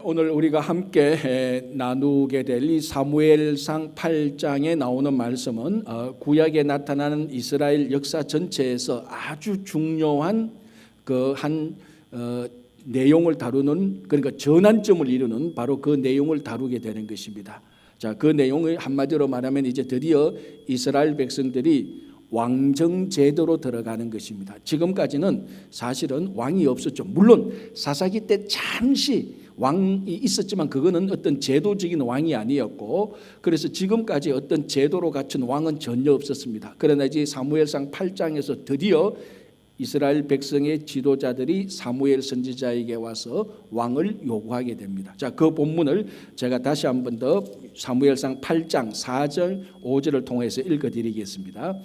오늘 우리가 함께 나누게 될 이 사무엘상 8장에 나오는 말씀은 구약에 나타나는 이스라엘 역사 전체에서 아주 중요한 내용을 다루는, 그러니까 전환점을 이루는 바로 그 내용을 다루게 되는 것입니다. 자, 그 내용을 한마디로 말하면 이제 드디어 이스라엘 백성들이 왕정 제도로 들어가는 것입니다. 지금까지는 사실은 왕이 없었죠. 물론 사사기 때 잠시 왕이 있었지만 그거는 어떤 제도적인 왕이 아니었고, 그래서 지금까지 어떤 제도로 갖춘 왕은 전혀 없었습니다. 그러나 이제 사무엘상 8장에서 드디어 이스라엘 백성의 지도자들이 사무엘 선지자에게 와서 왕을 요구하게 됩니다. 자, 그 본문을 제가 다시 한 번 더 사무엘상 8장 4절 5절을 통해서 읽어드리겠습니다.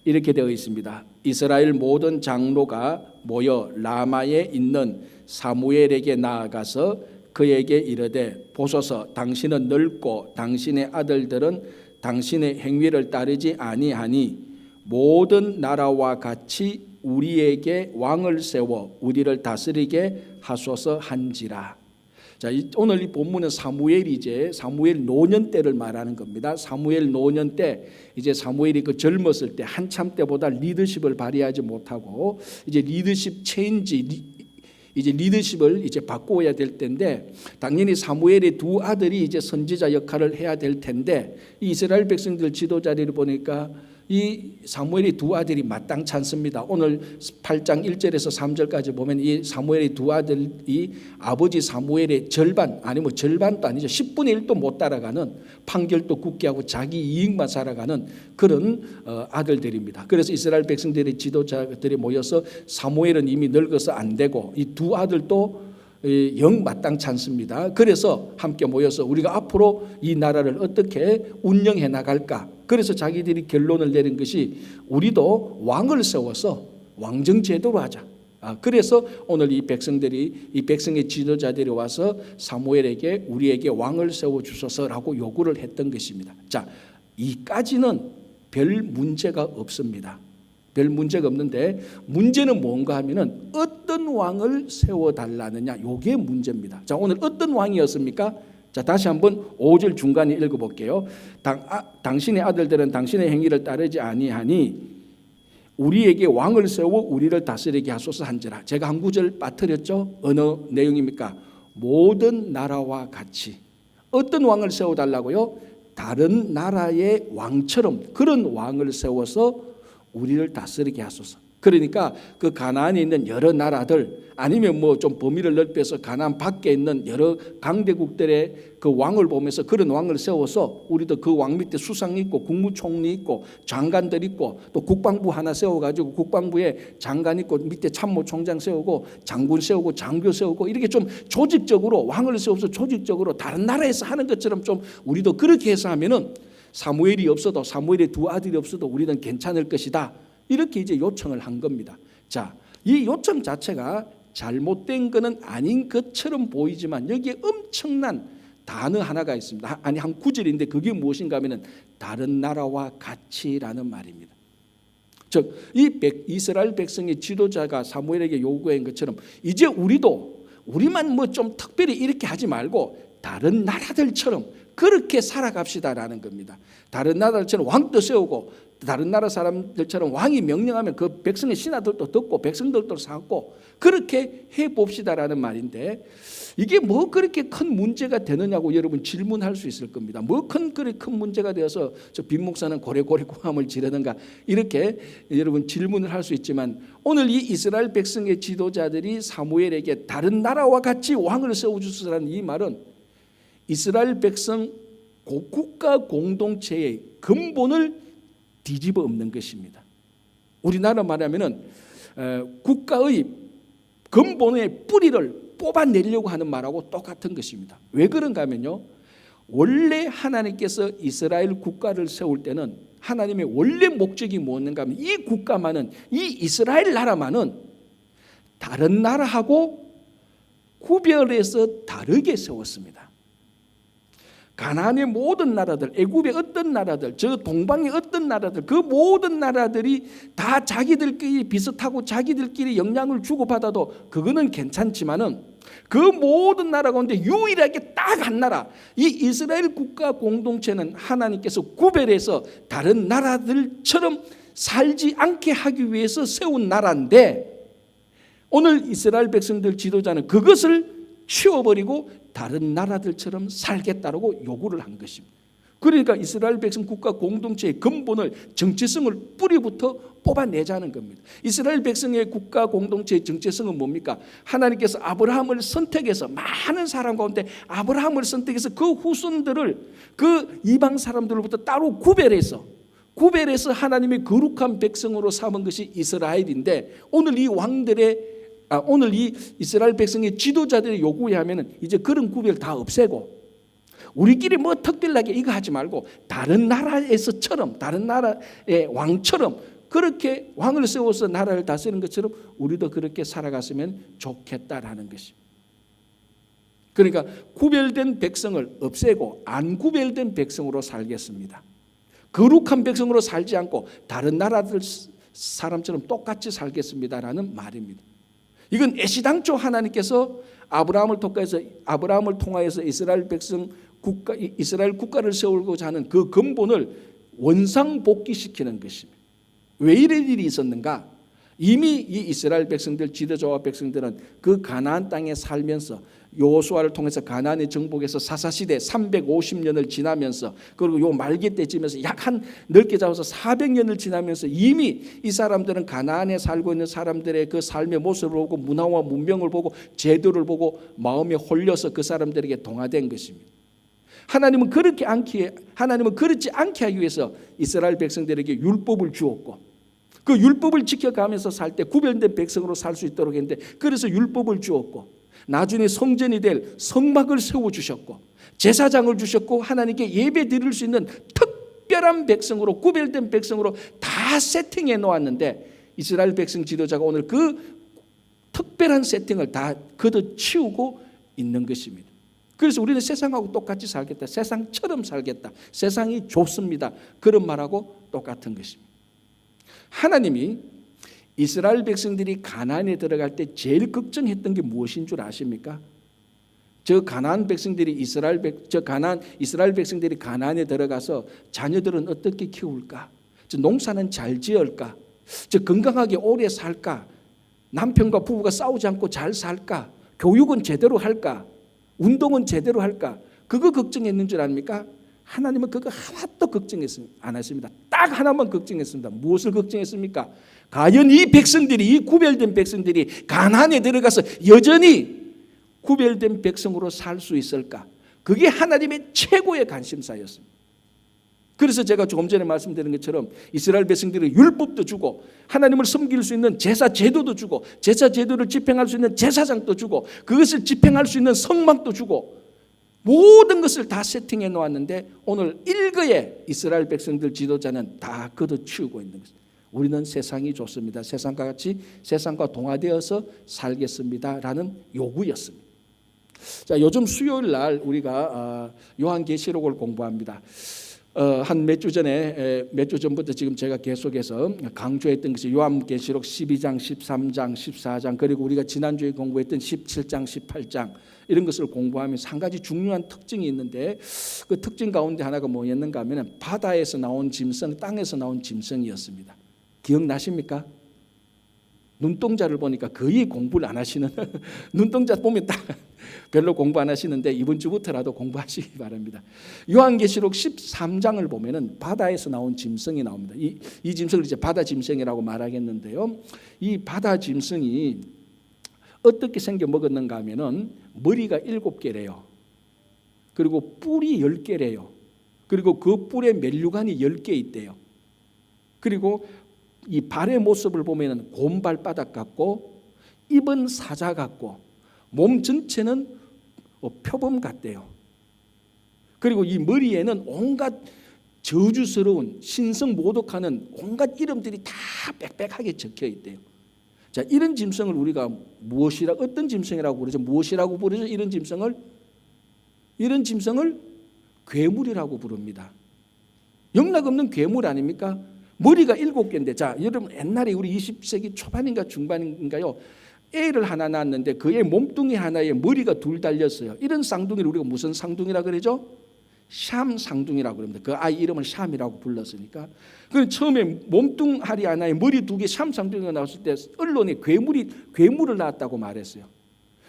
이렇게 되어 있습니다. 이스라엘 모든 장로가 모여 라마에 있는 사무엘에게 나아가서 그에게 이르되, 보소서, 당신은 늙고 당신의 아들들은 당신의 행위를 따르지 아니하니 모든 나라와 같이 우리에게 왕을 세워 우리를 다스리게 하소서 한지라. 자, 오늘 이 본문은 사무엘 노년 때를 말하는 겁니다. 사무엘 노년 때, 이제 사무엘이 그 젊었을 때, 한참 때보다 리더십을 발휘하지 못하고 이제 리더십을 이제 바꾸어야 될 텐데, 당연히 사무엘의 두 아들이 이제 선지자 역할을 해야 될 텐데, 이 이스라엘 백성들 지도자들을 보니까 이 사무엘의 두 아들이 마땅치 않습니다. 오늘 8장 1절에서 3절까지 보면 이 사무엘의 두 아들이 아버지 사무엘의 절반, 아니면 절반도 아니죠, 10분의 1도 못 따라가는, 판결도 굳게 하고 자기 이익만 살아가는 그런 아들들입니다. 그래서 이스라엘 백성들의 지도자들이 모여서 사무엘은 이미 늙어서 안 되고 이 두 아들도 영 마땅치 않습니다. 그래서 함께 모여서 우리가 앞으로 이 나라를 어떻게 운영해 나갈까, 그래서 자기들이 결론을 내린 것이 우리도 왕을 세워서 왕정 제도로 하자. 그래서 오늘 이 백성의 지도자들이 와서 사무엘에게 우리에게 왕을 세워 주소서라고 요구를 했던 것입니다. 자, 이까지는 별 문제가 없습니다. 별 문제가 없는데, 문제는 뭔가 하면은 어떤 왕을 세워달라느냐, 요게 문제입니다. 자, 오늘 어떤 왕이었습니까? 자, 다시 한번 5절 중간에 읽어볼게요. 당신의 아들들은 당신의 행위를 따르지 아니하니 우리에게 왕을 세워 우리를 다스리게 하소서 한지라. 제가 한 구절 빠뜨렸죠? 어느 내용입니까? 모든 나라와 같이. 어떤 왕을 세워달라고요? 다른 나라의 왕처럼 그런 왕을 세워서 우리를 다스리게 하소서. 그러니까 그 가나안에 있는 여러 나라들, 아니면 뭐 좀 범위를 넓혀서 가나안 밖에 있는 여러 강대국들의 그 왕을 보면서 그런 왕을 세워서 우리도 그 왕 밑에 수상이 있고 국무총리 있고 장관들 있고, 또 국방부 하나 세워가지고 국방부에 장관 있고 밑에 참모총장 세우고 장군 세우고 장교 세우고, 이렇게 좀 조직적으로 왕을 세워서 조직적으로 다른 나라에서 하는 것처럼 좀 우리도 그렇게 해서 하면은 사무엘이 없어도, 사무엘의 두 아들이 없어도 우리는 괜찮을 것이다. 이렇게 이제 요청을 한 겁니다. 자, 이 요청 자체가 잘못된 것은 아닌 것처럼 보이지만 여기에 엄청난 단어 하나가 있습니다. 아니, 한 구절인데 그게 무엇인가 하면은 다른 나라와 같이라는 말입니다. 즉, 이스라엘 백성의 지도자가 사무엘에게 요구한 것처럼 이제 우리만 뭐 좀 특별히 이렇게 하지 말고 다른 나라들처럼 그렇게 살아갑시다라는 겁니다. 다른 나라들처럼 왕도 세우고, 다른 나라 사람들처럼 왕이 명령하면 그 백성의 신하들도 듣고 백성들도 사고, 그렇게 해봅시다라는 말인데, 이게 뭐 그렇게 큰 문제가 되느냐고 여러분 질문할 수 있을 겁니다. 뭐 큰 문제가 되어서 저 빈 목사는 고래고래 고함을 지르는가, 이렇게 여러분 질문을 할 수 있지만, 오늘 이 이스라엘 백성의 지도자들이 사무엘에게 다른 나라와 같이 왕을 세워주소서라는 이 말은 이스라엘 백성 국가 공동체의 근본을 뒤집어 엎는 것입니다. 우리나라 말하면은 국가의 근본의 뿌리를 뽑아내려고 하는 말하고 똑같은 것입니다. 왜 그런가 하면요, 원래 하나님께서 이스라엘 국가를 세울 때는 하나님의 원래 목적이 무엇인가 하면 이 국가만은, 이 이스라엘 나라만은 다른 나라하고 구별해서 다르게 세웠습니다. 가나안의 모든 나라들, 애굽의 어떤 나라들, 저 동방의 어떤 나라들, 그 모든 나라들이 다 자기들끼리 비슷하고 자기들끼리 영향을 주고받아도 그거는 괜찮지만은 그 모든 나라 가운데 유일하게 딱 한 나라, 이 이스라엘 국가 공동체는 하나님께서 구별해서 다른 나라들처럼 살지 않게 하기 위해서 세운 나라인데, 오늘 이스라엘 백성들 지도자는 그것을 치워버리고 다른 나라들처럼 살겠다라고 요구를 한 것입니다. 그러니까 이스라엘 백성 국가 공동체의 근본을, 정체성을 뿌리부터 뽑아내자는 겁니다. 이스라엘 백성의 국가 공동체의 정체성은 뭡니까? 하나님께서 아브라함을 선택해서, 많은 사람 가운데 아브라함을 선택해서 그 후손들을 그 이방 사람들로부터 따로 구별해서 하나님의 거룩한 백성으로 삼은 것이 이스라엘인데, 오늘 이 이스라엘 백성의 지도자들의 요구에 하면은 이제 그런 구별 다 없애고, 우리끼리 뭐 특별하게 이거 하지 말고 다른 나라에서처럼, 다른 나라의 왕처럼 그렇게 왕을 세워서 나라를 다스리는 것처럼 우리도 그렇게 살아갔으면 좋겠다라는 것입니다. 그러니까 구별된 백성을 없애고 안 구별된 백성으로 살겠습니다. 거룩한 백성으로 살지 않고 다른 나라들 사람처럼 똑같이 살겠습니다라는 말입니다. 이건 애시당초 하나님께서 아브라함을 통하여서 이스라엘 국가를 세우고자 하는 그 근본을 원상복귀시키는 것입니다. 왜 이런 일이 있었는가? 이미 이 이스라엘 백성들, 지도자와 백성들은 그 가나안 땅에 살면서 여호수아를 통해서 가나안의 정복에서 사사시대 350년을 지나면서, 그리고 요 말기 때쯤에서 약 한 넓게 잡아서 400년을 지나면서 이미 이 사람들은 가나안에 살고 있는 사람들의 그 삶의 모습을 보고, 문화와 문명을 보고, 제도를 보고 마음에 홀려서 그 사람들에게 동화된 것입니다. 하나님은 그렇지 않게 하기 위해서 이스라엘 백성들에게 율법을 주었고, 그 율법을 지켜가면서 살 때 구별된 백성으로 살 수 있도록 했는데, 그래서 율법을 주었고, 나중에 성전이 될 성막을 세워주셨고, 제사장을 주셨고, 하나님께 예배 드릴 수 있는 특별한 백성으로, 구별된 백성으로 다 세팅해 놓았는데, 이스라엘 백성 지도자가 오늘 그 특별한 세팅을 다 걷어치우고 있는 것입니다. 그래서 우리는 세상하고 똑같이 살겠다, 세상처럼 살겠다, 세상이 좋습니다, 그런 말하고 똑같은 것입니다. 하나님이 이스라엘 백성들이 가나안에 들어갈 때 제일 걱정했던 게 무엇인 줄 아십니까? 이스라엘 백성들이 가나안에 들어가서 자녀들은 어떻게 키울까? 농사는 잘 지을까? 건강하게 오래 살까? 남편과 부부가 싸우지 않고 잘 살까? 교육은 제대로 할까? 운동은 제대로 할까? 그거 걱정했는 줄 아닙니까? 하나님은 그거 하나도 안 했습니다. 딱 하나만 걱정했습니다. 무엇을 걱정했습니까? 과연 이 구별된 백성들이 가나안에 들어가서 여전히 구별된 백성으로 살 수 있을까? 그게 하나님의 최고의 관심사였습니다. 그래서 제가 조금 전에 말씀드린 것처럼 이스라엘 백성들이 율법도 주고, 하나님을 섬길 수 있는 제사 제도도 주고, 제사 제도를 집행할 수 있는 제사장도 주고, 그것을 집행할 수 있는 성막도 주고, 모든 것을 다 세팅해 놓았는데, 오늘 일거에 이스라엘 백성들 지도자는 다 걷어치우고 있는 것입니다. 우리는 세상이 좋습니다, 세상과 동화되어서 살겠습니다 라는 요구였습니다. 자, 요즘 수요일 날 우리가 요한계시록을 공부합니다. 한 몇 주 전부터 지금 제가 계속해서 강조했던 것이 요한계시록 12장, 13장, 14장, 그리고 우리가 지난주에 공부했던 17장, 18장, 이런 것을 공부하면서 한 가지 중요한 특징이 있는데, 그 특징 가운데 하나가 뭐였는가 하면 바다에서 나온 짐승, 땅에서 나온 짐승이었습니다. 기억나십니까? 눈동자를 보니까 거의 공부를 안 하시는 눈동자 보면 딱 별로 공부 안 하시는데 이번 주부터라도 공부하시기 바랍니다. 요한계시록 13장을 보면은 바다에서 나온 짐승이 나옵니다. 이 짐승을 이제 바다 짐승이라고 말하겠는데요. 이 바다 짐승이 어떻게 생겨 먹었는가 하면은 머리가 7개래요. 그리고 뿔이 10개래요. 그리고 그 뿔에 면류관이 10개 있대요. 그리고 이 발의 모습을 보면은 곰발바닥 같고, 입은 사자 같고, 몸 전체는 표범 같대요. 그리고 이 머리에는 온갖 저주스러운, 신성 모독하는 온갖 이름들이 다 빽빽하게 적혀 있대요. 자, 이런 짐승을 우리가 어떤 짐승이라고 부르죠? 무엇이라고 부르죠? 이런 짐승을 괴물이라고 부릅니다. 영락없는 괴물 아닙니까? 머리가 7개인데, 자, 여러분 옛날에 우리 20세기 초반인가 중반인가요? 애를 하나 낳았는데 그의 몸뚱이 하나에 머리가 둘 달렸어요. 이런 쌍둥이를 우리가 무슨 쌍둥이라 그러죠? 샴 쌍둥이라고 합니다. 그 아이 이름을 샴이라고 불렀으니까. 그 처음에 몸뚱아리 하나에 머리 두 개 샴 쌍둥이가 나왔을 때 언론에 괴물을 낳았다고 말했어요.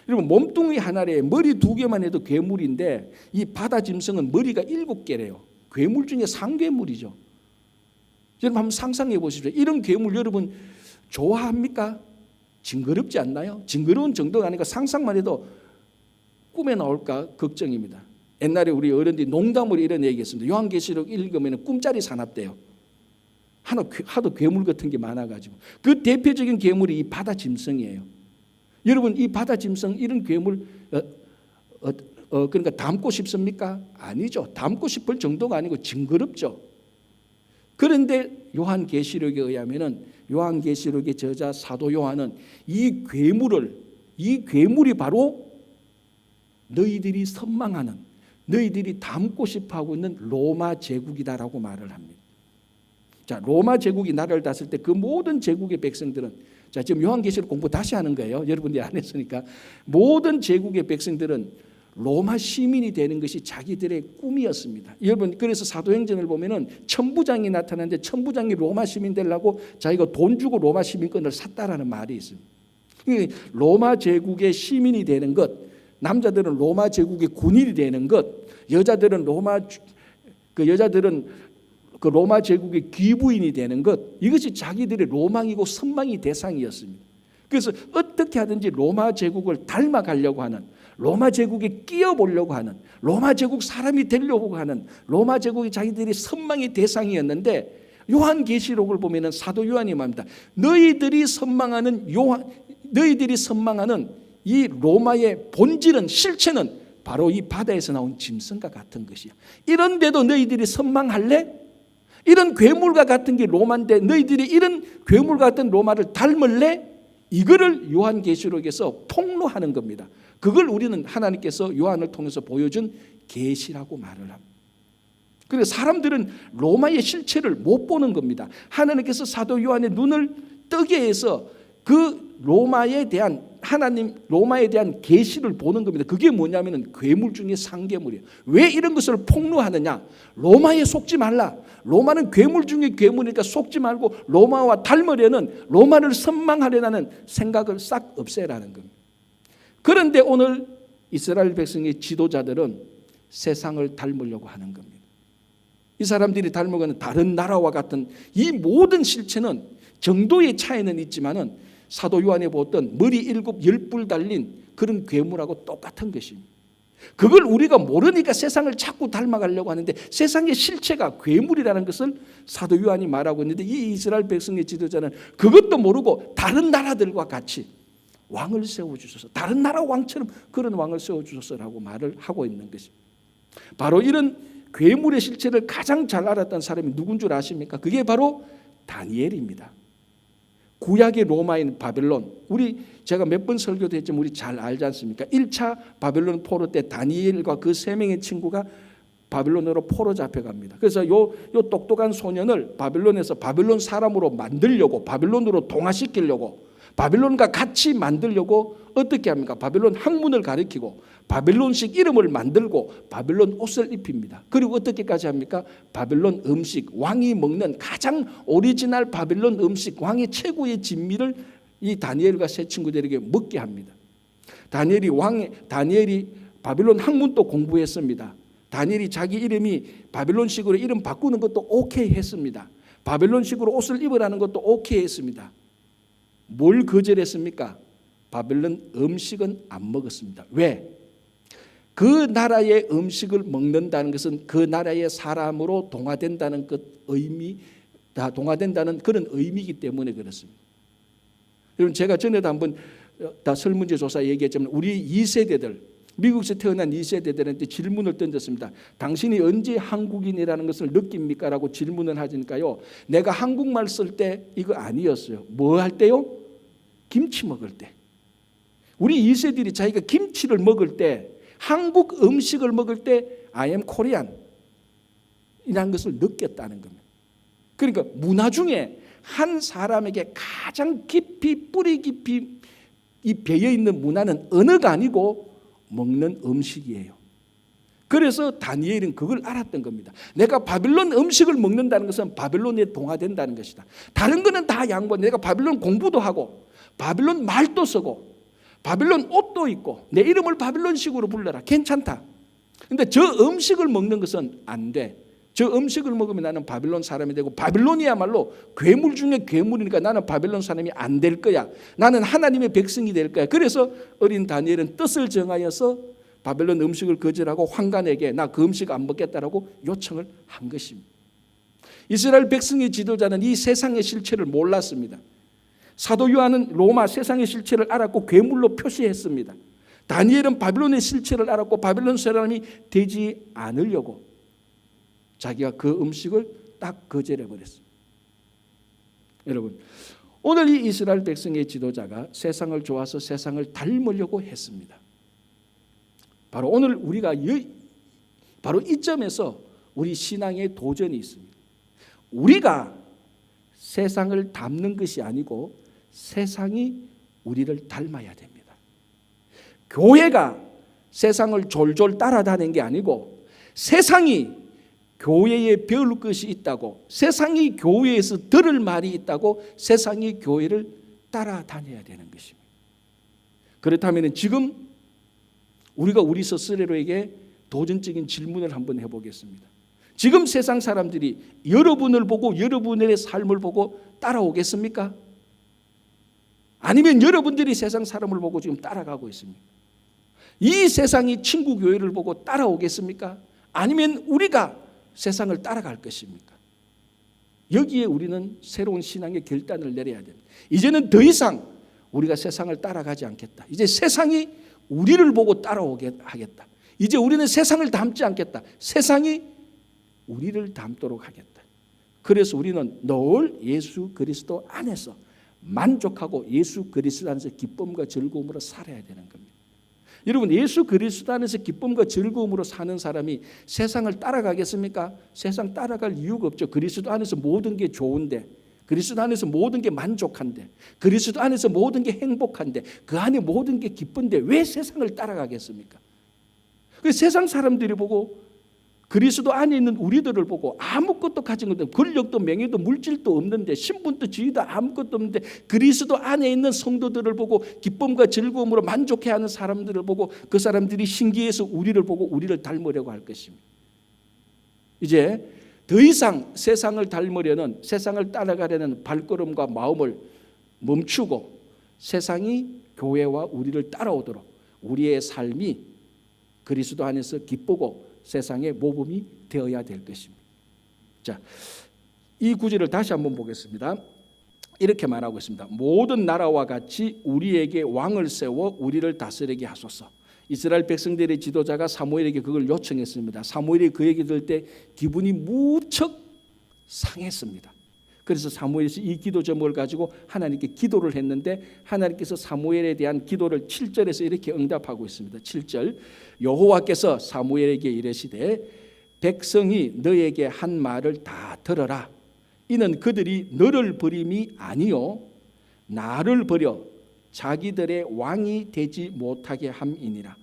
여러분 몸뚱이 하나에 머리 두 개만 해도 괴물인데 이 바다 짐승은 머리가 7개래요. 괴물 중에 상괴물이죠. 여러분 한번 상상해 보십시오. 이런 괴물 여러분 좋아합니까? 징그럽지 않나요? 징그러운 정도가 아니라 상상만 해도 꿈에 나올까 걱정입니다. 옛날에 우리 어른들이 농담으로 이런 얘기했습니다. 요한계시록 읽으면 꿈자리 사납대요. 하도 괴물 같은 게 많아가지고 그 대표적인 괴물이 이 바다 짐승이에요. 여러분 이 바다 짐승 이런 괴물 그러니까 닮고 싶습니까? 아니죠. 닮고 싶을 정도가 아니고 징그럽죠. 그런데 요한계시록에 의하면은 요한계시록의 저자 사도 요한은 이 괴물이 바로 너희들이 선망하는 너희들이 닮고 싶어하고 있는 로마 제국이다라고 말을 합니다. 자, 로마 제국이 나라를 다스릴 때 그 모든 제국의 백성들은 자, 지금 요한계시록 공부 다시 하는 거예요. 여러분들이 안 했으니까. 모든 제국의 백성들은 로마 시민이 되는 것이 자기들의 꿈이었습니다. 여러분 그래서 사도행전을 보면은 천부장이 나타나는데 천부장이 로마 시민 되려고 자기가 돈 주고 로마 시민권을 샀다라는 말이 있습니다. 로마 제국의 시민이 되는 것, 남자들은 로마 제국의 군인이 되는 것, 여자들은 그 로마 제국의 귀부인이 되는 것, 이것이 자기들의 로망이고 선망의 대상이었습니다. 그래서 어떻게 하든지 로마 제국을 닮아가려고 하는, 로마 제국에 끼어보려고 하는, 로마 제국 사람이 되려고 하는, 로마 제국이 자기들의 선망의 대상이었는데 요한계시록을 보면은 사도 요한이 말합니다. 너희들이 선망하는 이 로마의 본질은, 실체는 바로 이 바다에서 나온 짐승과 같은 것이야. 이런데도 너희들이 선망할래? 이런 괴물과 같은 게 로마인데 너희들이 이런 괴물과 같은 로마를 닮을래? 이거를 요한계시록에서 폭로하는 겁니다. 그걸 우리는 하나님께서 요한을 통해서 보여준 계시라고 말을 합니다. 그래서 사람들은 로마의 실체를 못 보는 겁니다. 하나님께서 사도 요한의 눈을 뜨게 해서 그 로마에 대한 계시를 보는 겁니다. 그게 뭐냐면은 괴물 중에 상괴물이에요. 왜 이런 것을 폭로하느냐? 로마에 속지 말라. 로마는 괴물 중에 괴물이니까 속지 말고 로마와 닮으려는, 로마를 선망하려는 생각을 싹 없애라는 겁니다. 그런데 오늘 이스라엘 백성의 지도자들은 세상을 닮으려고 하는 겁니다. 이 사람들이 닮아가는 다른 나라와 같은 이 모든 실체는 정도의 차이는 있지만은 사도 요한이 보았던 머리 10뿔 달린 그런 괴물하고 똑같은 것입니다. 그걸 우리가 모르니까 세상을 자꾸 닮아가려고 하는데 세상의 실체가 괴물이라는 것을 사도 요한이 말하고 있는데 이 이스라엘 백성의 지도자는 그것도 모르고 다른 나라들과 같이 왕을 세워주소서, 다른 나라 왕처럼 그런 왕을 세워주소서라고 말을 하고 있는 것입니다. 바로 이런 괴물의 실체를 가장 잘 알았던 사람이 누군 줄 아십니까? 그게 바로 다니엘입니다. 구약의 로마인 바벨론, 제가 몇 번 설교도 했지만 우리 잘 알지 않습니까? 1차 바벨론 포로 때 다니엘과 그 3명의 친구가 바벨론으로 포로 잡혀갑니다. 그래서 요 똑똑한 소년을 바벨론에서 바벨론 사람으로 만들려고, 바벨론으로 동화시키려고, 바벨론과 같이 만들려고 어떻게 합니까? 바벨론 학문을 가르치고 바벨론식 이름을 만들고 바벨론 옷을 입힙니다. 그리고 어떻게까지 합니까? 바벨론 음식, 왕이 먹는 가장 오리지널 바벨론 음식, 왕의 최고의 진미를 이 다니엘과 세 친구들에게 먹게 합니다. 다니엘이 바벨론 학문도 공부했습니다. 다니엘이 자기 이름이 바벨론식으로 이름 바꾸는 것도 오케이 했습니다. 바벨론식으로 옷을 입으라는 것도 오케이 했습니다. 뭘 거절했습니까? 바벨론 음식은 안 먹었습니다. 왜? 그 나라의 음식을 먹는다는 것은 그 나라의 사람으로 동화된다는 동화된다는 그런 의미이기 때문에 그렇습니다. 여러분 제가 전에도 한번 다 설문지 조사 얘기했지만 우리 2세대들, 미국에서 태어난 2세대들한테 질문을 던졌습니다. 당신이 언제 한국인이라는 것을 느낍니까? 라고 질문을 하니까요. 내가 한국말 쓸 때 이거 아니었어요. 뭐 할 때요? 김치 먹을 때. 우리 2세들이 자기가 김치를 먹을 때, 한국 음식을 먹을 때 I am Korean 이라는 것을 느꼈다는 겁니다. 그러니까 문화 중에 한 사람에게 가장 깊이 뿌리 깊이 이 배에 있는 문화는 언어가 아니고 먹는 음식이에요. 그래서 다니엘은 그걸 알았던 겁니다. 내가 바빌론 음식을 먹는다는 것은 바빌론에 동화된다는 것이다. 다른 거는 다 양보. 내가 바빌론 공부도 하고 바빌론 말도 쓰고 바빌론 옷도 입고 내 이름을 바빌론식으로 불러라. 괜찮다. 근데 저 음식을 먹는 것은 안 돼. 저 음식을 먹으면 나는 바빌론 사람이 되고 바빌론이야말로 괴물 중에 괴물이니까 나는 바빌론 사람이 안 될 거야. 나는 하나님의 백성이 될 거야. 그래서 어린 다니엘은 뜻을 정하여서 바벨론 음식을 거절하고 환관에게 나 그 음식 안 먹겠다라고 요청을 한 것입니다. 이스라엘 백성의 지도자는 이 세상의 실체를 몰랐습니다. 사도 요한은 로마 세상의 실체를 알았고 괴물로 표시했습니다. 다니엘은 바빌론의 실체를 알았고 바빌론 사람이 되지 않으려고 자기가 그 음식을 딱 거절해버렸어요. 여러분, 오늘 이 이스라엘 백성의 지도자가 세상을 좋아서 세상을 닮으려고 했습니다. 바로 오늘 우리가 바로 이 점에서 우리 신앙의 도전이 있습니다. 우리가 세상을 닮는 것이 아니고 세상이 우리를 닮아야 됩니다. 교회가 세상을 졸졸 따라다니는 게 아니고 세상이 교회에 배울 것이 있다고, 세상이 교회에서 들을 말이 있다고 세상이 교회를 따라다녀야 되는 것입니다. 그렇다면 지금 우리가 우리 스스로에게 도전적인 질문을 한번 해보겠습니다. 지금 세상 사람들이 여러분을 보고 여러분의 삶을 보고 따라오겠습니까? 아니면 여러분들이 세상 사람을 보고 지금 따라가고 있습니까? 이 세상이 친구 교회를 보고 따라오겠습니까? 아니면 우리가 세상을 따라갈 것입니까? 여기에 우리는 새로운 신앙의 결단을 내려야 됩니다. 이제는 더 이상 우리가 세상을 따라가지 않겠다. 이제 세상이 우리를 보고 따라오게 하겠다. 이제 우리는 세상을 닮지 않겠다. 세상이 우리를 닮도록 하겠다. 그래서 우리는 늘 예수 그리스도 안에서 만족하고 예수 그리스도 안에서 기쁨과 즐거움으로 살아야 되는 겁니다. 여러분, 예수 그리스도 안에서 기쁨과 즐거움으로 사는 사람이 세상을 따라가겠습니까? 세상 따라갈 이유가 없죠. 그리스도 안에서 모든 게 좋은데, 그리스도 안에서 모든 게 만족한데, 그리스도 안에서 모든 게 행복한데, 그 안에 모든 게 기쁜데 왜 세상을 따라가겠습니까? 세상 사람들이 보고 그리스도 안에 있는 우리들을 보고 아무것도 가진 것도 권력도 명예도 물질도 없는데 신분도 지위도 아무것도 없는데 그리스도 안에 있는 성도들을 보고 기쁨과 즐거움으로 만족해하는 사람들을 보고 그 사람들이 신기해서 우리를 보고 우리를 닮으려고 할 것입니다. 이제 더 이상 세상을 닮으려는, 세상을 따라가려는 발걸음과 마음을 멈추고 세상이 교회와 우리를 따라오도록 우리의 삶이 그리스도 안에서 기쁘고 세상의 모범이 되어야 될 것입니다. 자, 이 구절을 다시 한번 보겠습니다. 이렇게 말하고 있습니다. 모든 나라와 같이 우리에게 왕을 세워 우리를 다스리게 하소서. 이스라엘 백성들의 지도자가 사무엘에게 그걸 요청했습니다. 사무엘이 그 얘기 들을 때 기분이 무척 상했습니다. 그래서 사무엘이 이 기도 제목을 가지고 하나님께 기도를 했는데 하나님께서 사무엘에 대한 기도를 7절에서 이렇게 응답하고 있습니다. 7절, 여호와께서 사무엘에게 이르시되 백성이 너에게 한 말을 다 들어라. 이는 그들이 너를 버림이 아니요 나를 버려 자기들의 왕이 되지 못하게 함이니라.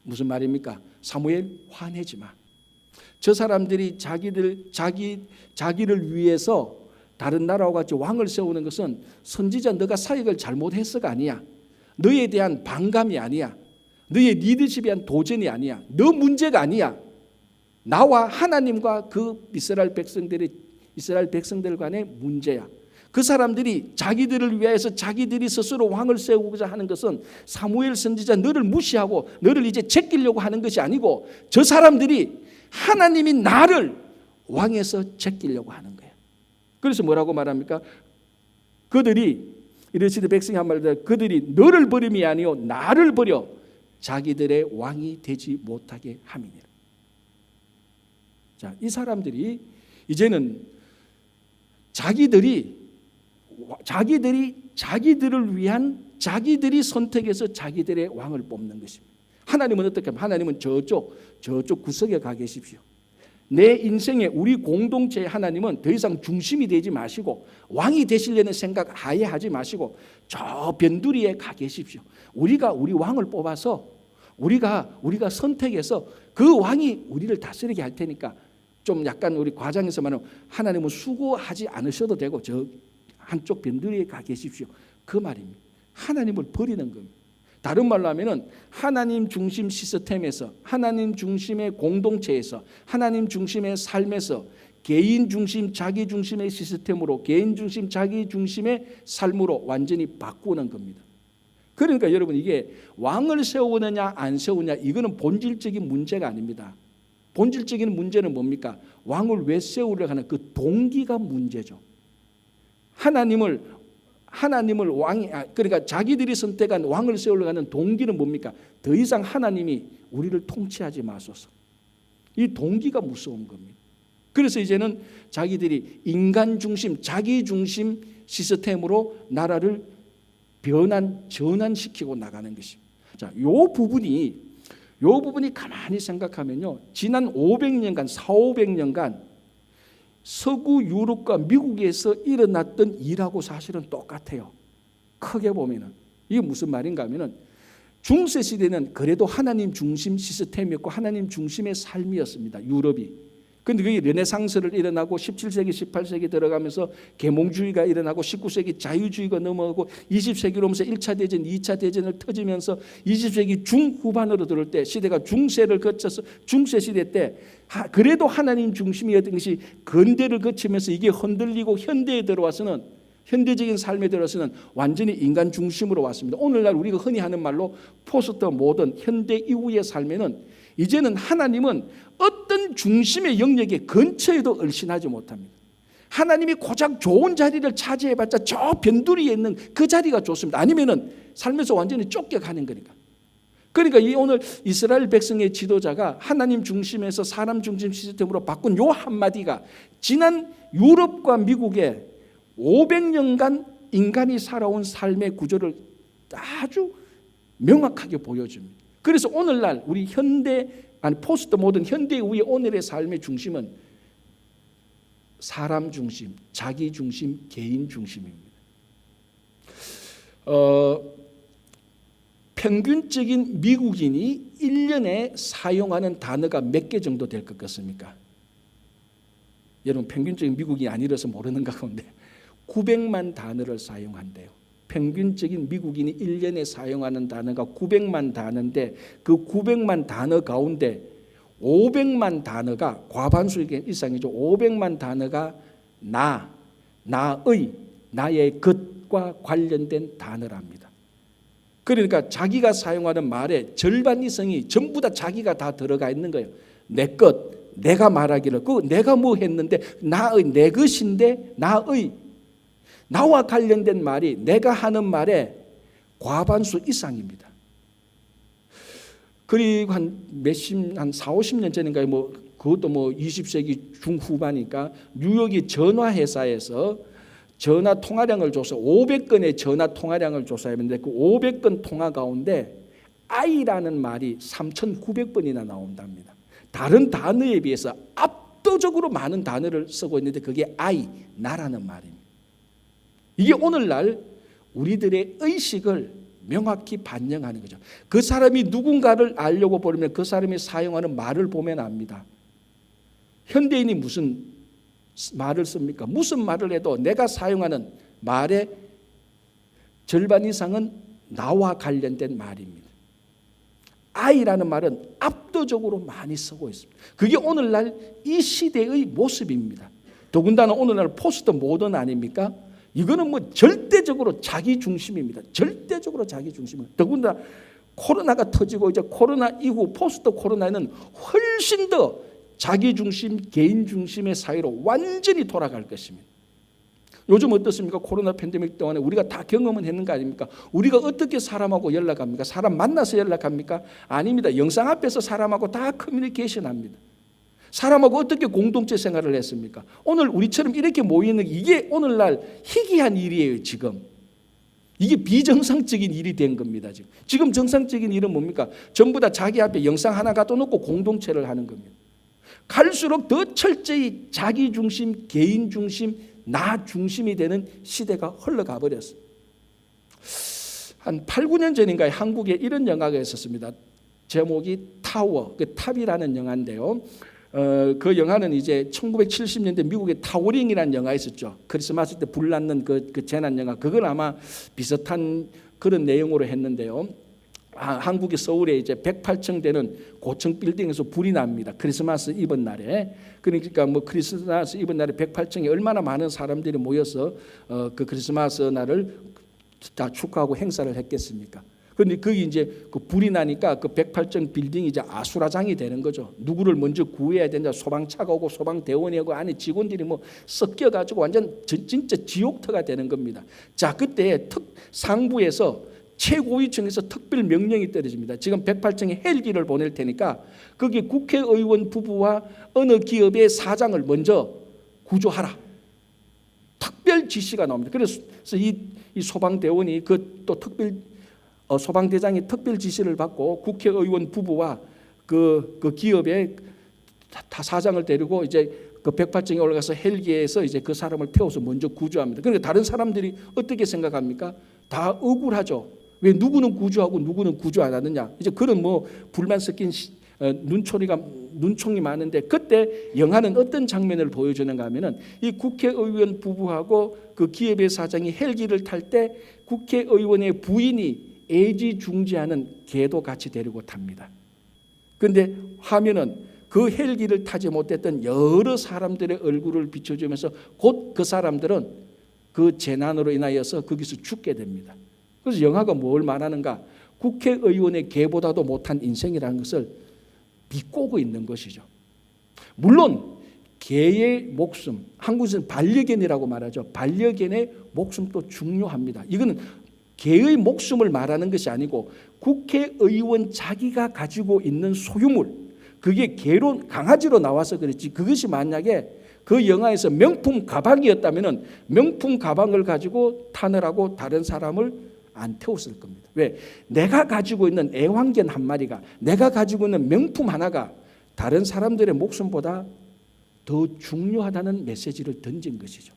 무슨 말입니까? 사무엘, 화내지 마. 저 사람들이 자기를 위해서 다른 나라와 같이 왕을 세우는 것은 선지자 너가 사역을 잘못했어가 아니야. 너에 대한 반감이 아니야. 너의 리더십에 대한 도전이 아니야. 너 문제가 아니야. 나와 하나님과 그 이스라엘 백성들 간의 문제야. 그 사람들이 자기들을 위해서 자기들이 스스로 왕을 세우고자 하는 것은 사무엘 선지자 너를 무시하고 너를 이제 제끼려고 하는 것이 아니고 저 사람들이 하나님이 나를 왕에서 제끼려고 하는 거야. 그래서 뭐라고 말합니까? 그들이 이르시되 백성이 한 말이다. 그들이 너를 버림이 아니요 나를 버려 자기들의 왕이 되지 못하게 함이니라. 자, 이 사람들이 이제는 자기들을 위한 자기들이 선택해서 자기들의 왕을 뽑는 것입니다. 하나님은 어떻게 하면 하나님은 저쪽 구석에 가 계십시오. 내 인생에 우리 공동체의 하나님은 더 이상 중심이 되지 마시고 왕이 되시려는 생각 아예 하지 마시고 저 변두리에 가 계십시오. 우리가 우리 왕을 뽑아서 우리가 선택해서 그 왕이 우리를 다스리게 할 테니까 좀 약간 우리 과장해서 말하면 하나님은 수고하지 않으셔도 되고 저 한쪽 변두리에 가 계십시오. 그 말입니다. 하나님을 버리는 겁니다. 다른 말로 하면은 하나님 중심 시스템에서, 하나님 중심의 공동체에서, 하나님 중심의 삶에서 개인 중심, 자기 중심의 시스템으로, 개인 중심, 자기 중심의 삶으로 완전히 바꾸는 겁니다. 그러니까 여러분, 이게 왕을 세우느냐 안 세우느냐 이거는 본질적인 문제가 아닙니다. 본질적인 문제는 뭡니까? 왕을 왜 세우려고 하는 그 동기가 문제죠. 하나님을 왕이, 그러니까 자기들이 선택한 왕을 세우려고 하는 동기는 뭡니까? 더 이상 하나님이 우리를 통치하지 마소서. 이 동기가 무서운 겁니다. 그래서 이제는 자기들이 인간 중심, 자기 중심 시스템으로 나라를 전환시키고 나가는 것입니다. 자, 요 부분이 가만히 생각하면요, 지난 500년간, 400~500년간 서구 유럽과 미국에서 일어났던 일하고 사실은 똑같아요. 크게 보면은 이게 무슨 말인가 하면은 중세 시대는 그래도 하나님 중심 시스템이었고 하나님 중심의 삶이었습니다. 유럽이. 그런데 그게 르네상스를 일어나고 17세기, 18세기 들어가면서 계몽주의가 일어나고 19세기 자유주의가 넘어가고 20세기로 오면서 1차 대전, 2차 대전을 터지면서 20세기 중후반으로 들어올 때 시대가 중세를 거쳐서 중세 시대 때 그래도 하나님 중심이었던 것이 근대를 거치면서 이게 흔들리고 현대에 들어와서는 현대적인 삶에 들어서는 완전히 인간 중심으로 왔습니다. 오늘날 우리가 흔히 하는 말로 포스트 모던 현대 이후의 삶에는 이제는 하나님은 어떤 중심의 영역에 근처에도 얼씬하지 못합니다. 하나님이 고작 좋은 자리를 차지해봤자 저 변두리에 있는 그 자리가 좋습니다. 아니면은 삶에서 완전히 쫓겨가는 거니까. 그러니까 이 오늘 이스라엘 백성의 지도자가 하나님 중심에서 사람 중심 시스템으로 바꾼 요 한마디가 지난 유럽과 미국의 500년간 인간이 살아온 삶의 구조를 아주 명확하게 보여줍니다. 그래서 오늘날 우리 포스트 모던 현대 이후의 오늘의 삶의 중심은 사람 중심, 자기 중심, 개인 중심입니다. 평균적인 미국인이 1년에 사용하는 단어가 몇 개 정도 될 것 같습니까? 여러분, 평균적인 미국인이 아니라서 모르는가 본데 900만 단어를 사용한대요. 평균적인 미국인이 1년에 사용하는 단어가 900만 단어인데 그 900만 단어 가운데 500만 단어가 과반수 이상이죠. 500만 단어가 나의, 나의 것과 관련된 단어랍니다. 그러니까 자기가 사용하는 말의 절반 이상이 전부 다 자기가 다 들어가 있는 거예요. 내 것, 내가 말하기를, 내가 뭐 했는데 나의, 내 것인데 나의, 나와 관련된 말이 내가 하는 말의 과반수 이상입니다. 그리고 한 40~50년 전인가요? 그것도 20세기 중후반이니까 뉴욕이 전화회사에서 전화 통화량을 조사, 500건의 전화 통화량을 조사했는데 그 500건 통화 가운데 I라는 말이 3,900번이나 나온답니다. 다른 단어에 비해서 압도적으로 많은 단어를 쓰고 있는데 그게 I, 나라는 말입니다. 이게 오늘날 우리들의 의식을 명확히 반영하는 거죠. 그 사람이 누군가를 알려고 보려면 그 사람이 사용하는 말을 보면 압니다. 현대인이 무슨 말을 씁니까? 무슨 말을 해도 내가 사용하는 말의 절반 이상은 나와 관련된 말입니다. I라는 말은 압도적으로 많이 쓰고 있습니다. 그게 오늘날 이 시대의 모습입니다. 더군다나 오늘날 포스트 모던 아닙니까? 이거는 절대적으로 자기 중심입니다. 절대적으로 자기 중심입니다. 더군다나 코로나가 터지고 이제 코로나 이후 포스트 코로나는 훨씬 더 자기 중심, 개인 중심의 사회로 완전히 돌아갈 것입니다. 요즘 어떻습니까? 코로나 팬데믹 동안에 우리가 다 경험은 했는 거 아닙니까? 우리가 어떻게 사람하고 연락합니까? 사람 만나서 연락합니까? 아닙니다. 영상 앞에서 사람하고 다 커뮤니케이션 합니다. 사람하고 어떻게 공동체 생활을 했습니까? 오늘 우리처럼 이렇게 모이는 이게 오늘날 희귀한 일이에요. 지금 이게 비정상적인 일이 된 겁니다. 지금 정상적인 일은 뭡니까? 전부 다 자기 앞에 영상 하나 갖다 놓고 공동체를 하는 겁니다. 갈수록 더 철저히 자기 중심, 개인 중심, 나 중심이 되는 시대가 흘러가 버렸어요. 한 8, 9년 전인가에 한국에 이런 영화가 있었습니다. 제목이 타워, 그 탑이라는 영화인데요. 그 영화는 이제 1970년대 미국의 타워링이라는 영화 있었죠. 크리스마스 때 불 났는 그 재난 영화. 그건 아마 비슷한 그런 내용으로 했는데요. 한국의 서울에 이제 108층 되는 고층 빌딩에서 불이 납니다. 크리스마스 이브 날에. 그러니까 뭐 크리스마스 이브 날에 108층에 얼마나 많은 사람들이 모여서 그 크리스마스 날을 다 축하하고 행사를 했겠습니까? 그런데 거기 이제 그 불이 나니까 그 108층 빌딩이 이제 아수라장이 되는 거죠. 누구를 먼저 구해야 된다. 소방차가 오고 소방대원이 오고 안에 직원들이 뭐 섞여가지고 완전 진짜 지옥터가 되는 겁니다. 자, 그때 상부에서 최고위층에서 특별 명령이 떨어집니다. 지금 108층에 헬기를 보낼 테니까 거기 국회의원 부부와 어느 기업의 사장을 먼저 구조하라. 특별 지시가 나옵니다. 그래서 이 소방대원이 그 또 특별 소방대장이 특별 지시를 받고 국회의원 부부와 그 기업의 사장을 데리고 이제 그 108층에 올라가서 헬기에서 이제 그 사람을 태워서 먼저 구조합니다. 그러니까 다른 사람들이 어떻게 생각합니까? 다 억울하죠. 왜 누구는 구조하고 누구는 구조 안 하느냐. 이제 그런 뭐 불만 섞인 눈총이 많은데 그때 영화는 어떤 장면을 보여주는가 하면은 이 국회의원 부부하고 그 기업의 사장이 헬기를 탈 때 국회의원의 부인이 애지중지하는 개도 같이 데리고 탑니다. 그런데 화면은 그 헬기를 타지 못했던 여러 사람들의 얼굴을 비춰주면서 곧 그 사람들은 그 재난으로 인하여서 거기서 죽게 됩니다. 그래서 영화가 뭘 말하는가? 국회의원의 개보다도 못한 인생이라는 것을 비꼬고 있는 것이죠. 물론 개의 목숨, 한국에서는 반려견이라고 말하죠. 반려견의 목숨도 중요합니다. 이거는 개의 목숨을 말하는 것이 아니고 국회의원 자기가 가지고 있는 소유물, 그게 개로 강아지로 나와서 그랬지 그것이 만약에 그 영화에서 명품 가방이었다면 명품 가방을 가지고 타느라고 다른 사람을 안 태웠을 겁니다. 왜? 내가 가지고 있는 애완견 한 마리가, 내가 가지고 있는 명품 하나가 다른 사람들의 목숨보다 더 중요하다는 메시지를 던진 것이죠.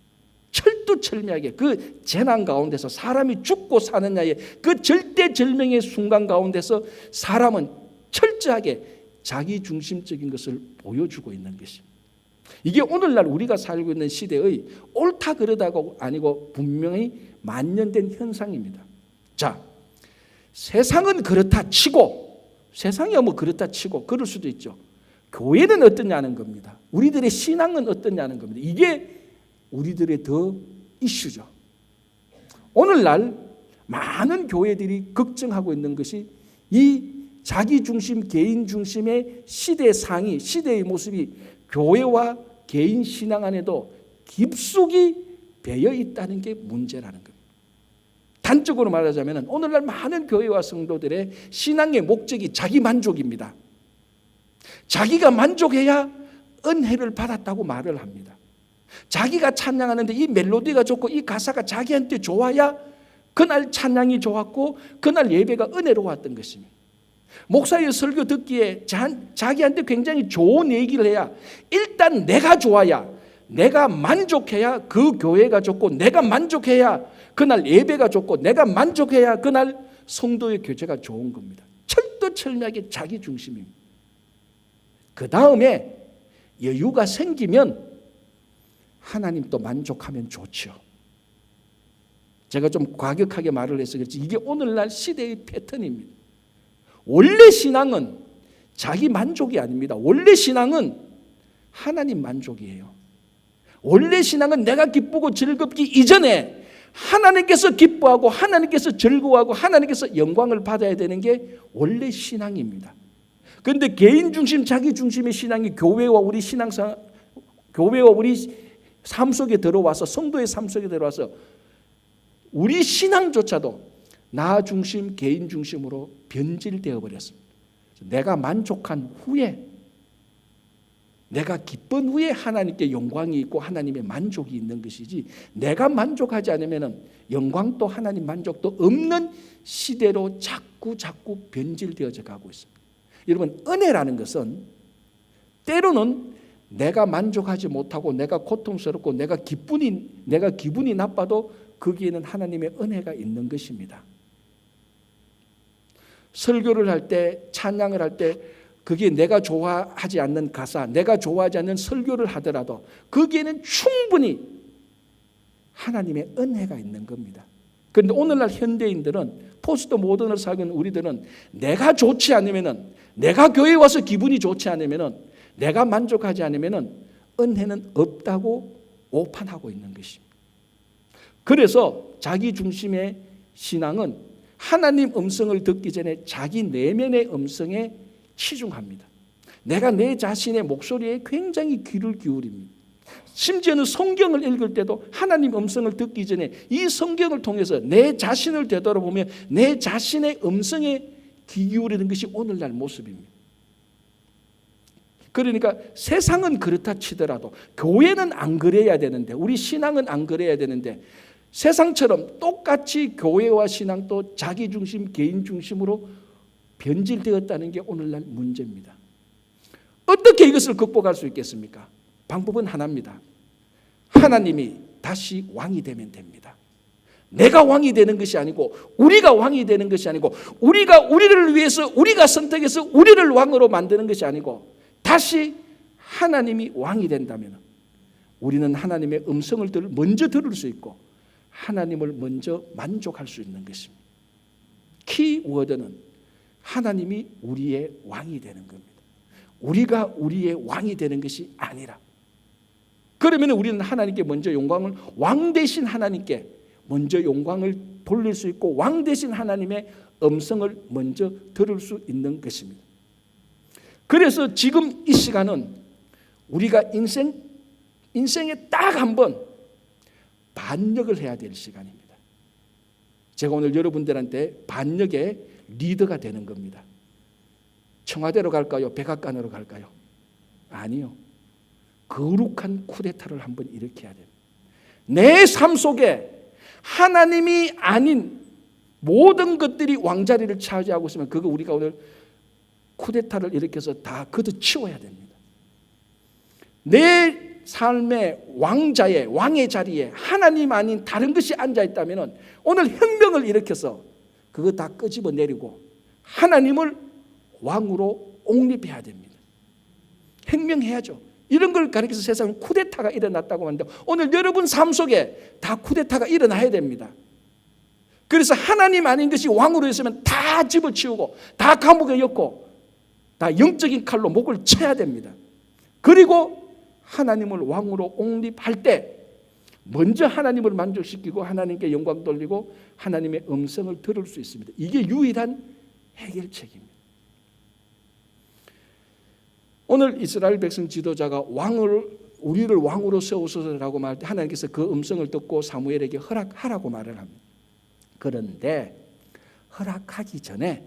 철두철미하게 그 재난 가운데서 사람이 죽고 사느냐의 그 절대절명의 순간 가운데서 사람은 철저하게 자기중심적인 것을 보여주고 있는 것입니다. 이게 오늘날 우리가 살고 있는 시대의 옳다 그르다가 아니고 분명히 만연된 현상입니다. 자, 세상은 그렇다 치고, 세상이야 뭐 그렇다 치고 그럴 수도 있죠. 교회는 어떠냐는 겁니다. 우리들의 신앙은 어떠냐는 겁니다. 이게 우리들의 더 이슈죠. 오늘날 많은 교회들이 걱정하고 있는 것이 이 자기중심, 개인중심의 시대상이, 시대의 모습이 교회와 개인 신앙 안에도 깊숙이 배어 있다는 게 문제라는 겁니다. 단적으로 말하자면 오늘날 많은 교회와 성도들의 신앙의 목적이 자기 만족입니다. 자기가 만족해야 은혜를 받았다고 말을 합니다. 자기가 찬양하는데 이 멜로디가 좋고 이 가사가 자기한테 좋아야 그날 찬양이 좋았고 그날 예배가 은혜로웠던 것입니다. 목사의 설교 듣기에 자기한테 굉장히 좋은 얘기를 해야 일단 내가 좋아야, 내가 만족해야 그 교회가 좋고, 내가 만족해야 그날 예배가 좋고, 내가 만족해야 그날 성도의 교제가 좋은 겁니다. 철두철미하게 자기 중심입니다. 그 다음에 여유가 생기면 하나님도 만족하면 좋죠. 제가 좀 과격하게 말을 해서 그렇지 이게 오늘날 시대의 패턴입니다. 원래 신앙은 자기 만족이 아닙니다. 원래 신앙은 하나님 만족이에요. 원래 신앙은 내가 기쁘고 즐겁기 이전에 하나님께서 기뻐하고 하나님께서 즐거워하고 하나님께서 영광을 받아야 되는 게 원래 신앙입니다. 그런데 개인 중심, 자기 중심의 신앙이 교회와 우리 교회와 우리 삶 속에 들어와서, 성도의 삶 속에 들어와서 우리 신앙조차도 나 중심, 개인 중심으로 변질되어 버렸습니다. 내가 만족한 후에, 내가 기쁜 후에 하나님께 영광이 있고 하나님의 만족이 있는 것이지, 내가 만족하지 않으면 영광도 하나님 만족도 없는 시대로 자꾸 변질되어져 가고 있습니다. 여러분, 은혜라는 것은 때로는 내가 만족하지 못하고 내가 고통스럽고 내가 기분이 나빠도 거기에는 하나님의 은혜가 있는 것입니다. 설교를 할 때, 찬양을 할 때 그게 내가 좋아하지 않는 가사, 내가 좋아하지 않는 설교를 하더라도 거기에는 충분히 하나님의 은혜가 있는 겁니다. 그런데 오늘날 현대인들은, 포스트 모던을 살고 있는 우리들은 내가 좋지 않으면은, 내가 교회에 와서 기분이 좋지 않으면은, 내가 만족하지 않으면은 은혜는 없다고 오판하고 있는 것입니다. 그래서 자기 중심의 신앙은 하나님 음성을 듣기 전에 자기 내면의 음성에 치중합니다. 내가 내 자신의 목소리에 굉장히 귀를 기울입니다. 심지어는 성경을 읽을 때도 하나님 음성을 듣기 전에 이 성경을 통해서 내 자신을 되돌아보며 내 자신의 음성에 귀 기울이는 것이 오늘날 모습입니다. 그러니까 세상은 그렇다 치더라도 교회는 안 그래야 되는데, 우리 신앙은 안 그래야 되는데, 세상처럼 똑같이 교회와 신앙도 자기 중심, 개인 중심으로 변질되었다는 게 오늘날 문제입니다. 어떻게 이것을 극복할 수 있겠습니까? 방법은 하나입니다. 하나님이 다시 왕이 되면 됩니다. 내가 왕이 되는 것이 아니고, 우리가 왕이 되는 것이 아니고, 우리가 우리를 위해서 우리가 선택해서 우리를 왕으로 만드는 것이 아니고, 다시 하나님이 왕이 된다면 우리는 하나님의 음성을 먼저 들을 수 있고 하나님을 먼저 만족할 수 있는 것입니다. 키워드는 하나님이 우리의 왕이 되는 겁니다. 우리가 우리의 왕이 되는 것이 아니라. 그러면 우리는 하나님께 먼저 영광을, 왕 대신 하나님께 먼저 영광을 돌릴 수 있고 왕 대신 하나님의 음성을 먼저 들을 수 있는 것입니다. 그래서 지금 이 시간은 우리가 인생에 딱 한 번 반역을 해야 될 시간입니다. 제가 오늘 여러분들한테 반역의 리더가 되는 겁니다. 청와대로 갈까요? 백악관으로 갈까요? 아니요. 거룩한 쿠데타를 한번 일으켜야 됩니다. 내 삶 속에 하나님이 아닌 모든 것들이 왕자리를 차지하고 있으면 그거 우리가 오늘 쿠데타를 일으켜서 다 걷어치워야 됩니다. 내 삶의 왕의 자리에 하나님 아닌 다른 것이 앉아있다면 오늘 혁명을 일으켜서 그거 다 끄집어내리고 하나님을 왕으로 옹립해야 됩니다. 혁명해야죠. 이런 걸 가리켜서 세상은 쿠데타가 일어났다고 하는데 오늘 여러분 삶 속에 다 쿠데타가 일어나야 됩니다. 그래서 하나님 아닌 것이 왕으로 있으면 다 집어치우고 다 감옥에 넣고 다 영적인 칼로 목을 쳐야 됩니다. 그리고 하나님을 왕으로 옹립할 때 먼저 하나님을 만족시키고 하나님께 영광 돌리고 하나님의 음성을 들을 수 있습니다. 이게 유일한 해결책입니다. 오늘 이스라엘 백성 지도자가 우리를 왕으로 세우소서라고 말할 때 하나님께서 그 음성을 듣고 사무엘에게 허락하라고 말을 합니다. 그런데 허락하기 전에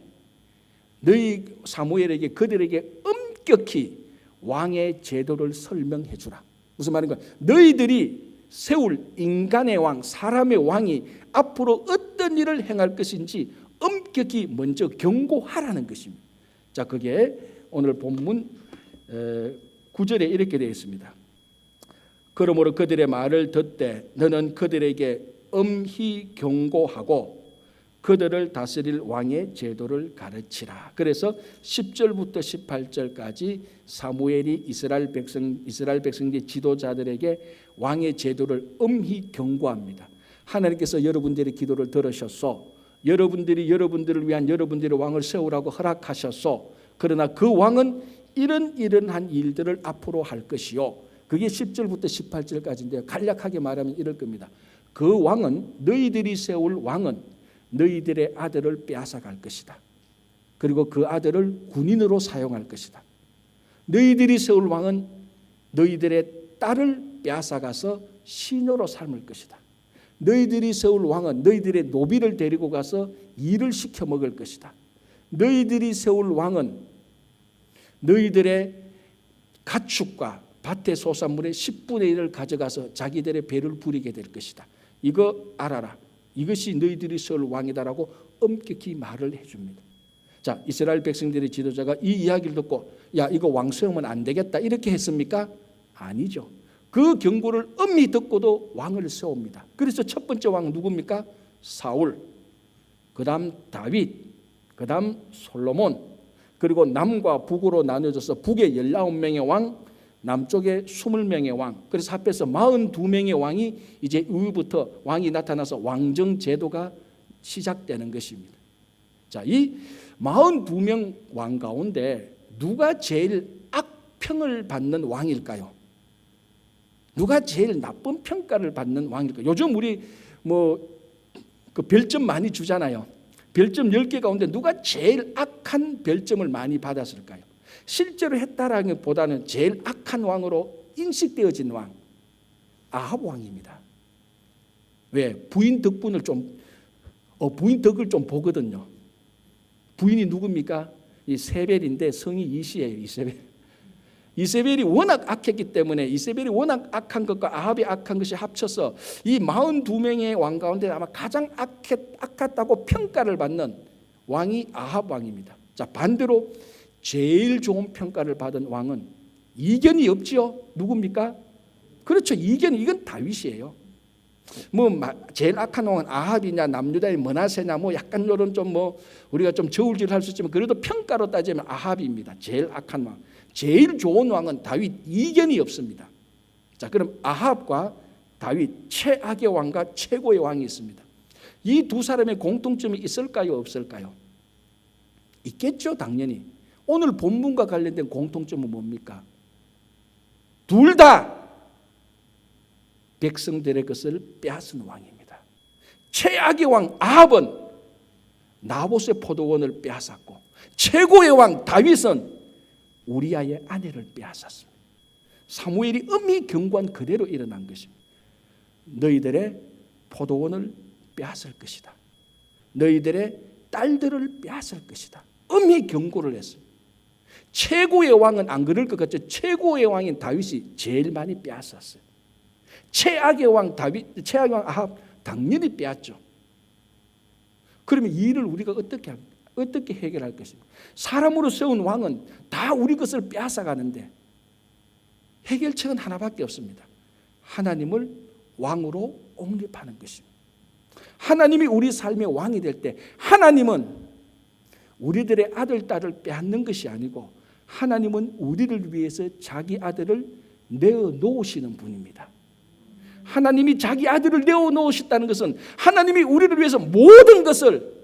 너희 사무엘에게 그들에게 엄격히 왕의 제도를 설명해 주라. 무슨 말인가? 너희들이 세울 인간의 왕, 사람의 왕이 앞으로 어떤 일을 행할 것인지 엄격히 먼저 경고하라는 것입니다. 자, 그게 오늘 본문 9절에 이렇게 되어 있습니다. 그러므로 그들의 말을 듣되 너는 그들에게 엄히 경고하고 그들을 다스릴 왕의 제도를 가르치라. 그래서 10절부터 18절까지 사무엘이 이스라엘 백성의 지도자들에게 왕의 제도를 엄히 경고합니다. 하나님께서 여러분들의 기도를 들으셨소. 여러분들을 위한 여러분들의 왕을 세우라고 허락하셨소. 그러나 그 왕은 이런 일들을 앞으로 할 것이요. 그게 10절부터 18절까지인데요. 간략하게 말하면 이럴 겁니다. 그 왕은, 너희들이 세울 왕은 너희들의 아들을 빼앗아갈 것이다. 그리고 그 아들을 군인으로 사용할 것이다. 너희들이 세울 왕은 너희들의 딸을 빼앗아가서 시녀로 삶을 것이다. 너희들이 세울 왕은 너희들의 노비를 데리고 가서 일을 시켜 먹을 것이다. 너희들이 세울 왕은 너희들의 가축과 밭의 소산물의 10분의 1을 가져가서 자기들의 배를 부리게 될 것이다. 이거 알아라. 이것이 너희들이 세울 왕이다라고 엄격히 말을 해줍니다. 자, 이스라엘 백성들의 지도자가 이 이야기를 듣고 야, 이거 왕 세우면 안 되겠다 이렇게 했습니까? 아니죠. 그 경고를 엄히 듣고도 왕을 세웁니다. 그래서 첫 번째 왕 누굽니까? 사울, 그 다음 다윗, 그 다음 솔로몬, 그리고 남과 북으로 나눠져서 북에 19명의 왕, 남쪽에 20명의 왕. 그래서 합해서 42명의 왕이 이제 이후부터 왕이 나타나서 왕정 제도가 시작되는 것입니다. 자, 이 42명 왕 가운데 누가 제일 악평을 받는 왕일까요? 누가 제일 나쁜 평가를 받는 왕일까요? 요즘 우리 그 별점 많이 주잖아요. 별점 10개 가운데 누가 제일 악한 별점을 많이 받았을까요? 실제로 했다라기보다는 제일 악한 왕으로 인식되어진 왕, 아합 왕입니다. 왜? 부인 덕분을 부인 덕을 좀 보거든요. 부인이 누굽니까? 이 세벨인데 성이 이시예요. 이세벨이 워낙 악했기 때문에 이세벨이 워낙 악한 것과 아합이 악한 것이 합쳐서 이 42명의 왕 가운데 아마 가장 악했다고 평가를 받는 왕이 아합 왕입니다. 자, 반대로 제일 좋은 평가를 받은 왕은 이견이 없지요. 누굽니까? 그렇죠. 이건 다윗이에요. 제일 악한 왕은 아합이냐 남유다의 므낫세냐 약간 이런 우리가 좀 저울질할 수 있지만 그래도 평가로 따지면 아합입니다. 제일 악한 왕. 제일 좋은 왕은 다윗, 이견이 없습니다. 자, 그럼 아합과 다윗, 최악의 왕과 최고의 왕이 있습니다. 이 두 사람의 공통점이 있을까요, 없을까요? 있겠죠, 당연히. 오늘 본문과 관련된 공통점은 뭡니까? 둘 다 백성들의 것을 빼앗은 왕입니다. 최악의 왕 아합은 나봇의 포도원을 빼앗았고, 최고의 왕 다윗은 우리아의 아내를 빼앗았습니다. 사무엘이 엄히 경고한 그대로 일어난 것입니다. 너희들의 포도원을 빼앗을 것이다. 너희들의 딸들을 빼앗을 것이다. 엄히 경고를 했습니다. 최고의 왕은 안 그럴 것 같죠. 최고의 왕인 다윗이 제일 많이 빼앗았어요. 최악의 왕 최악의 왕 아합 당연히 빼앗죠. 그러면 이 일을 우리가 어떻게 해결할 것입니까? 사람으로 세운 왕은 다 우리 것을 빼앗아가는데 해결책은 하나밖에 없습니다. 하나님을 왕으로 옹립하는 것입니다. 하나님이 우리 삶의 왕이 될 때 하나님은 우리들의 아들, 딸을 빼앗는 것이 아니고 하나님은 우리를 위해서 자기 아들을 내어놓으시는 분입니다. 하나님이 자기 아들을 내어놓으셨다는 것은 하나님이 우리를 위해서 모든 것을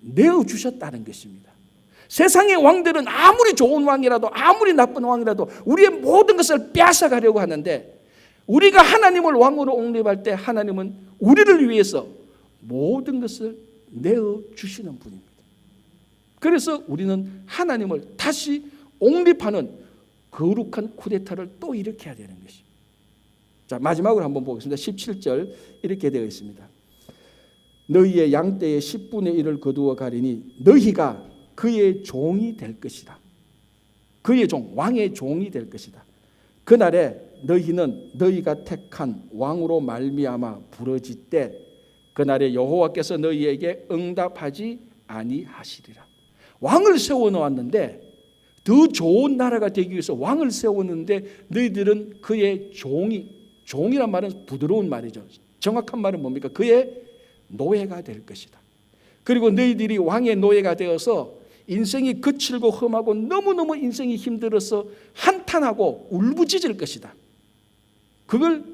내어주셨다는 것입니다. 세상의 왕들은 아무리 좋은 왕이라도 아무리 나쁜 왕이라도 우리의 모든 것을 빼앗아가려고 하는데 우리가 하나님을 왕으로 옹립할 때 하나님은 우리를 위해서 모든 것을 내어주시는 분입니다. 그래서 우리는 하나님을 다시 옹립하는 거룩한 쿠데타를 또 일으켜야 되는 것입니다. 자, 마지막으로 한번 보겠습니다. 17절 이렇게 되어 있습니다. 너희의 양떼의 10분의 1을 거두어 가리니 너희가 그의 종이 될 것이다. 그의 종, 왕의 종이 될 것이다. 그날에 너희는 너희가 택한 왕으로 말미암아 부러질 그날에 여호와께서 너희에게 응답하지 아니하시리라. 왕을 세워놓았는데 더 좋은 나라가 되기 위해서 왕을 세웠는데 너희들은 그의 종이란 말은 부드러운 말이죠. 정확한 말은 뭡니까? 그의 노예가 될 것이다. 그리고 너희들이 왕의 노예가 되어서 인생이 거칠고 험하고 너무너무 인생이 힘들어서 한탄하고 울부짖을 것이다. 그걸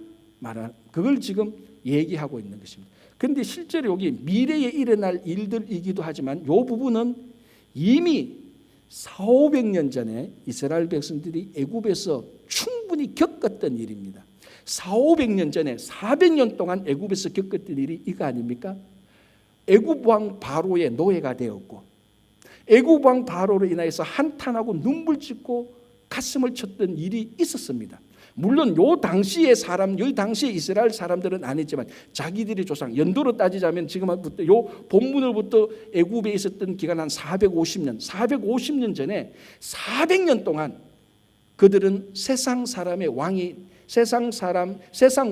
지금 얘기하고 있는 것입니다. 그런데 실제로 여기 미래에 일어날 일들이기도 하지만 이 부분은 이미 400~500년 전에 이스라엘 백성들이 애굽에서 충분히 겪었던 일입니다. 400~500년 전에 400년 동안 애굽에서 겪었던 일이 이거 아닙니까? 애굽 왕 바로의 노예가 되었고 애굽 왕 바로로 인하여서 한탄하고 눈물 짓고 가슴을 쳤던 일이 있었습니다. 물론 요 당시의 이스라엘 사람들은 아니지만 자기들의 조상, 연도로 따지자면 지금부터 요 본문으로부터 애굽에 있었던 기간 한 450년 전에 400년 동안 그들은 세상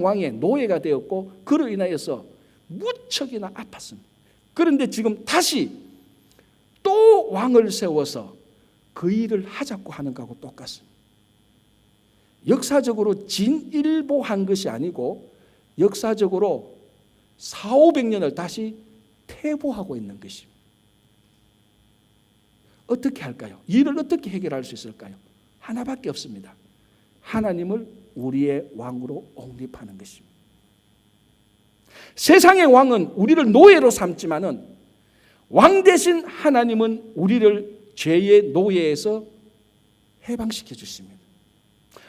왕의 노예가 되었고 그로 인하여서 무척이나 아팠습니다. 그런데 지금 다시 또 왕을 세워서 그 일을 하자고 하는 것하고 똑같습니다. 역사적으로 진일보한 것이 아니고 역사적으로 400~500년을 다시 퇴보하고 있는 것입니다. 어떻게 할까요? 이를 어떻게 해결할 수 있을까요? 하나밖에 없습니다. 하나님을 우리의 왕으로 옹립하는 것입니다. 세상의 왕은 우리를 노예로 삼지만은 왕 대신 하나님은 우리를 죄의 노예에서 해방시켜 주십니다.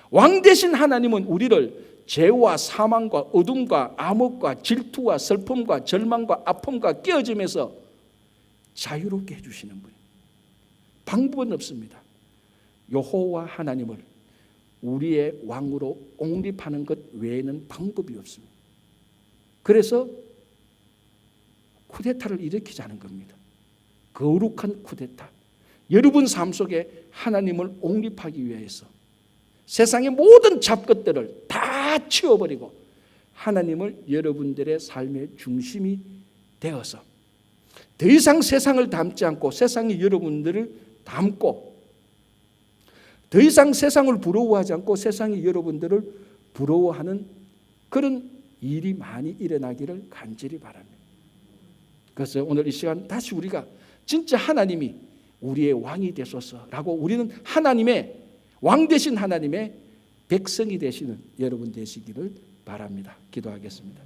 왕 대신 하나님은 우리를 죄와 사망과 어둠과 암흑과 질투와 슬픔과 절망과 아픔과 깨어짐에서 자유롭게 해주시는 분입니다. 방법은 없습니다. 여호와 하나님을 우리의 왕으로 옹립하는 것 외에는 방법이 없습니다. 그래서 쿠데타를 일으키자는 겁니다. 거룩한 쿠데타. 여러분 삶 속에 하나님을 옹립하기 위해서 세상의 모든 잡것들을 다 치워버리고 하나님을 여러분들의 삶의 중심이 되어서 더 이상 세상을 닮지 않고 세상이 여러분들을 닮고 더 이상 세상을 부러워하지 않고 세상이 여러분들을 부러워하는 그런 일이 많이 일어나기를 간절히 바랍니다. 그래서 오늘 이 시간 다시 우리가 진짜 하나님이 우리의 왕이 되소서라고 우리는 하나님의 왕 되신 하나님의 백성이 되시는 여러분 되시기를 바랍니다. 기도하겠습니다.